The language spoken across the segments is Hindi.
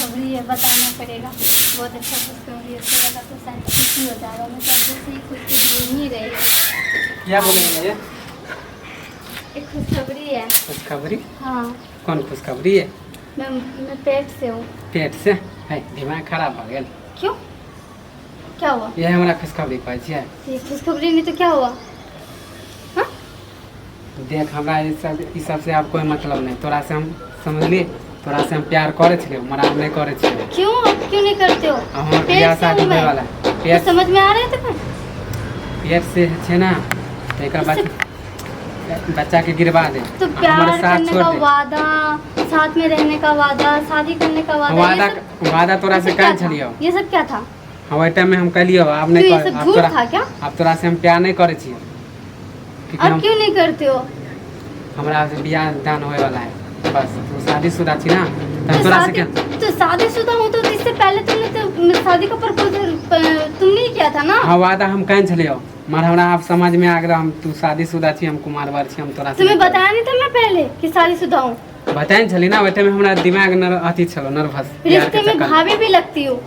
खुशखबरी है, बताना पड़ेगा। बहुत अच्छा खुशखबरी है, इससे लगा तो शायद खुशी हो जाएगा। मैं सब से ही खुशखबरी ही रही है। क्या बोलेंगे ये? एक खुशखबरी है। खुशखबरी? हाँ। कौन खुशखबरी है? मैं पेट से हूँ। पेट से? है दिमाग खराब हो गया। क्यों, क्या हुआ? ये हमारा खुशखबरी पाई है। ये खुशखबरी नहीं तो क्या हुआ? हाँ? देख हमरा इस सब से आप कोई मतलब नहीं। तोरा से हम समझ लिए, तोरा से हम प्यार करे छे, मराब नहीं करे छे। क्यों क्यों नहीं करते हो? हम बियाह शादी होने वाला है। पेट समझ में आ रहा है तुम्हें? पेट से छे ना, तो एक बाद बच्चा के गिरवा दे। तो प्यार करने का वादा, साथ में रहने का वादा, शादी करने का वादा, वादा तोरा से कह छलियो। ये सब क्या था? हम टाइम में हम कलियो, आप नहीं कर। अब झूठ था क्या? अब तोरा से हम प्यार नहीं करे छिए। अब क्यों नहीं करते हो? हमरा से बियाह दान होए वाला है, बस तू शादीशुदा छी ना, तब तोरा से क्या? तो शादीशुदा हूं तो इससे पहले तुमने तो शादी का प्रपोज तुमने ही किया था ना? हां, वादा हम कह छलियो, मगर हमरा आप समझ में आ गया हम तू शादीशुदा छी, हम कुमारवार छी। हम तोरा से तुम्हें बताया नहीं था मैं पहले कि शादीशुदा हूं? बताएं छली ना, ओते में हमरा दिमाग अथी छलो, नर्वस। रिश्ते में भाभी भी लगती हो,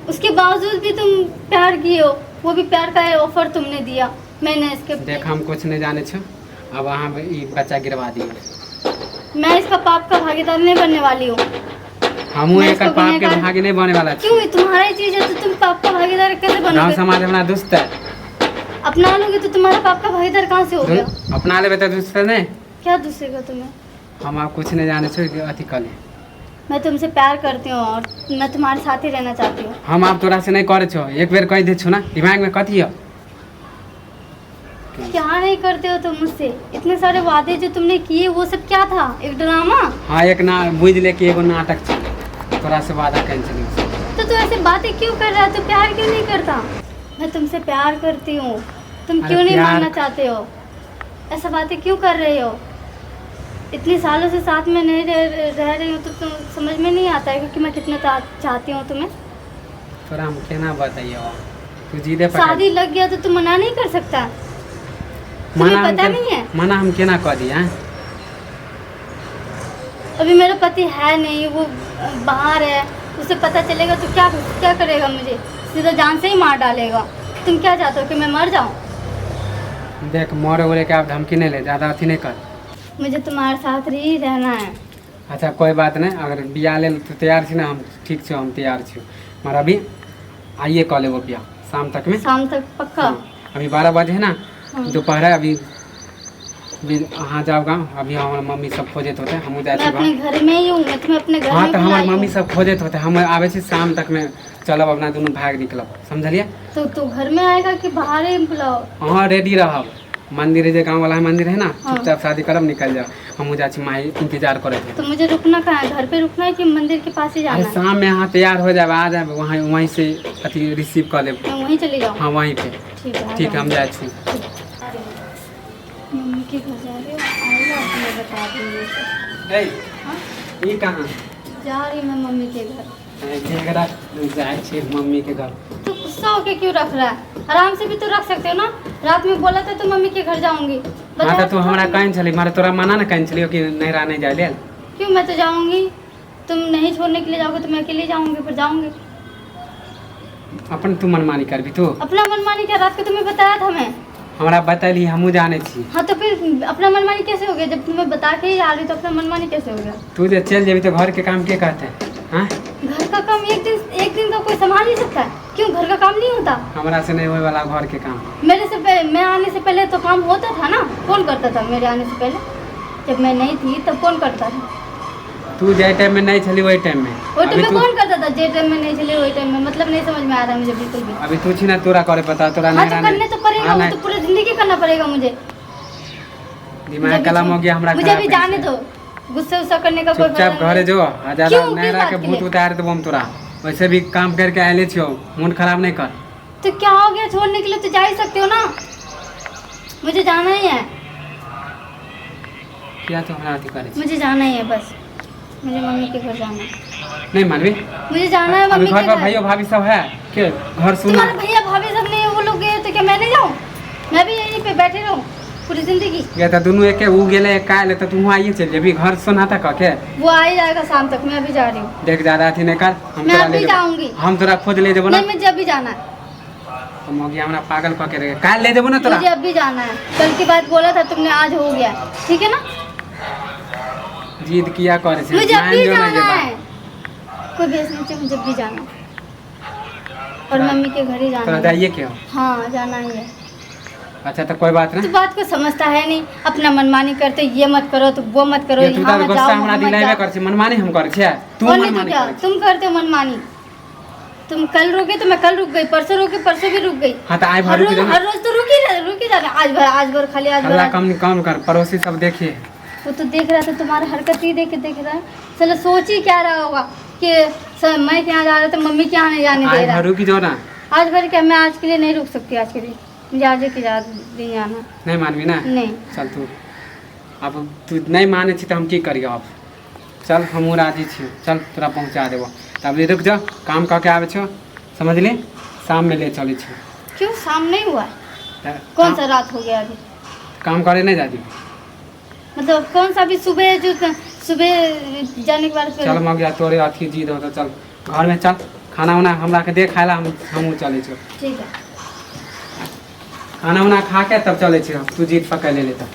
उसके बावजूद भी तुम प्यार किए हो। वो भी प्यार का ऑफर तुमने दिया, मैंने इसके देख हम कुछ नहीं जाने छो। अब वहाँ ई बच्चा गिरवा दिए। मैं इसका पाप का भागीदार नहीं बनने वाली हूँ। हम एक पाप के भागी नहीं बने वाला। क्यों? तुम्हारी चीज है तो तुम पाप का भागीदार कैसे बनोगे? गांव समाज हमारा दोस्त है। अपना लोगे तो तुम्हारा पाप का भागीदार कहाँ से हो गया? अपना ले तो दूसरे नहीं। क्या दूसरेगा तुम्हें? हम आप कुछ नहीं जाने छो, अथी कर ले। मैं तुमसे प्यार करती हूँ और मैं तुम्हारे साथ ही रहना चाहती हूँ। हम आप तोरा से नहीं करे छो, एक बेर कह दे छो ना, दिमाग में कथी है? क्या नहीं करते हो तुम मुझसे? इतने सारे वादे जो तुमने किए वो सब क्या था? एक ड्रामा? हाँ, एक ना बुझ ले कि एगो नाटक छे, तोरा से वादा कैंसिल हो। तो तू ऐसे बातें क्यों कर रहा है? तू प्यार क्यों नहीं करता? मैं तुमसे प्यार करती हूँ, तुम क्यों नहीं मानना चाहते हो? ऐसा बातें क्यों कर रहे हो? इतने सालों से साथ में नहीं रह रही हूँ तो तुम समझ में नहीं आता है कि मैं कितना चाहती हूँ तुम्हें। तोरा हम केना बताइयो? तू जीदे पर शादी लग गया तो तू मना नहीं कर सकता? तुम्हें पता नहीं है? मना हम केना कह दिया? अभी मेरा पति है नहीं, वो बाहर है। उसे पता चलेगा तो क्या करेगा? मुझे सीधा जान से ही मार डालेगा। तुम क्या चाहते हो कि मैं मर जाऊं? देख मरे उरे के आप धमकी नहीं ले, ज़्यादा अथी नहीं कर। मुझे तुम्हारे साथ ही रहना है। अच्छा कोई बात नहीं, अगर बिया ले तो तैयार छी ना हम? ठीक छो, हम तैयार छी। मगर अभी आइए कॉल वो बिया शाम तक में। शाम तक पक्का? अभी 12 बजे है ना, हाँ। दोपहर है। अभी हाँ जाओ गाँव। अभी हमारे मम्मी सब खोजत होते, हम मैं अपने घर में ही हूँ। मैं तुम्हें अपने घर हाँ में तो हमारे मम्मी सब खोजत होते, हम आवे छी शाम तक में। चलब अपना दोनों भाग निकलब, समझलिए? तो तू घर में आएगा कि बाहर ही बुलाओ? हाँ रेडी रहब। मंदिर है, गाँव वाला मंदिर है ना, हाँ। चुपचाप शादी करब, निकल जाओ। हम जा छी, माई इंतजार करे थे। तो मुझे रुकना कहाँ है? घर पे रुकना है कि मंदिर के पास ही जाना है? शाम में यहाँ तैयार हो जाए, आ जाए वहीं से अथी रिसीव कर ले। मैं वहीं चली जाऊँ? हाँ वहीं पे। ठीक है हम जाए छी। मम्मी के घर जा रही हूँ, आएगा तो मैं बता दूँगी उसे। हाँ? ये कहाँ जा रही मैं मम्मी के घर। जाए छी मम्मी के घर? तो गुस्सा होके क्यों रख रहा है? आराम से भी तो रख सकते हो ना। रात में बोला था तो मम्मी के घर जाऊंगी। हाँ तो तू हमरा कहीं चली, मारे तोरा मना ना कहीं चलियो कि नहीं रहा नहीं जाए? क्यों? मैं तो जाऊंगी। तुम नहीं छोड़ने के लिए जाओगे तो मैं अकेले जाऊंगी, फिर जाऊंगी। अपन तू मनमानी कर भी? तू अपना मनमानी क्या? रात को तुम्हें बताया था मैं। हमरा बतैली, हमू जाने छी। हाँ तो फिर अपना मनमानी कैसे हो गया? जब तुम्हें बता के ही आ रही तो अपना मनमानी कैसे हो गया? तू जब चल जाबी तो घर के काम के कहते हैं? हाँ घर का काम एक दिन तो कोई संभाल नहीं सकता है। क्यों? घर का काम नहीं होता? हमरा से नहीं होए वाला घर के काम। मैं आने से पहले तो काम होता था ना। कौन करता था मेरे आने से पहले? जब मैं नहीं थी तब कौन करता था? तू जे टाइम में नहीं चली वही टाइम में। वो टाइम में कौन करता था? जे टाइम में नहीं चले वही टाइम में? मतलब नहीं समझ में आ रहा है मुझे बिल्कुल भी। अभी तू छी ना, तोरा करे पता, तोरा हाँ नहीं तो करने तो पड़ेगा, वो तो पूरी जिंदगी करना पड़ेगा मुझे। दिमाग कलम हो गया हमरा। मुझे भी जाने दो, गुस्से उस्सा करने का कोई चुपचाप फायदा घरे नहीं। जो ज्यादा नहीं रह के बात के भूत लिए? उतार देबो हम तोरा। वैसे भी काम करके आले छियो, मूड खराब नहीं कर। तो क्या हो गया? छोड़ने के लिए तो जा ही सकते हो ना। मुझे जाना ही है। क्या तो हमरा अथी करे? मुझे जाना ही है बस। मुझे मम्मी के घर जाना है। नहीं मानवी, मुझे जाना है अभी मम्मी घर के पर घर। भाइयों भाभी सब है के? घर सुना? तुम्हारे भैया भाभी सब नहीं है, वो लोग गए तो क्या मैं नहीं जाऊँ? मैं भी यहीं पे बैठे रहूँ? पूरी जिंदगी। ये तो दोनों एक उ गेले काल तो तुम आइए चल जेबी घर सुना था कके वो आ ही जाएगा शाम तक, मैं अभी जा रही हूँ। देख ज्यादा थी नहीं कर हम मैं तोरा अभी ले जाऊंगी। हम तोरा खोज ले देबो ना। नहीं, मुझे अभी जाना है। हम हो गया हमरा पागल कके रे काल ले देबो ना तोरा। मुझे अभी जाना है, कल की बात बोला था तुमने, आज हो गया, ठीक है ना। जिद किया करे से मुझे अभी जो ना जाना जेबा। है, कोई बेस नहीं चाहिए, मुझे अभी जाना है। और मम्मी के घर ही तोरा जाना है। जाइए क्यों? हाँ जाना ही है। अच्छा तो कोई बात तो नहीं। बात को समझता है नहीं, अपना मनमानी करते, ये मत करो तो वो मत करो, ये तू यहाँ तो मत गुस्सा जाओ, हमरा वहाँ मत दिलावे जाओ। कर छी मनमानी हम करे छे तू और नहीं तो मनमानी क्या, करे छी। तुम करते हो मनमानी। तुम कल रुके तो मैं कल रुक गई, परसों रुके परसों भी रुक गई। हां तो आई हर भर रोज के हर रोज तो रुकी जा रहा, आज भर खाली आज अल्लाह भर। कम कर पड़ोसी सब देखिए। वो तो देख रहा था, तुम्हारा हरकत ही देख रहा है। चलो सोच ही क्या रहा होगा कि मैं के यहाँ जा रहा था, मम्मी के यहाँ नहीं जाने दे आई रहा। भरू की जो ना आज भर क्या, मैं आज के लिए नहीं रुक सकती, आज के लिए मुझे आज के जा नहीं आना। नहीं मानवी ना। नहीं चल तू अब तू नहीं माने छी तो हम की करिए अब। चल हमहूँ राजी छी, चल तोरा पहुँचा देबो। तब रुक जा, काम कऽ के आबै छो समझली, शाम में ले चलै छी। क्यों शाम नहीं हुआ है? त कौन सा रात हो गया अभी? काम करे नहीं जाती। मतलब कौन सा अभी सुबह, जो सुबह जाने के बाद फिर- चल मग या तोरे अथी जीद हो तो चल घर में चल, खाना उना हमरा के दे खाए ला, हमहूँ चलै छो। ठीक है। खाना उना खा के तब चले छी, तू जीत पकड़ ले लेता।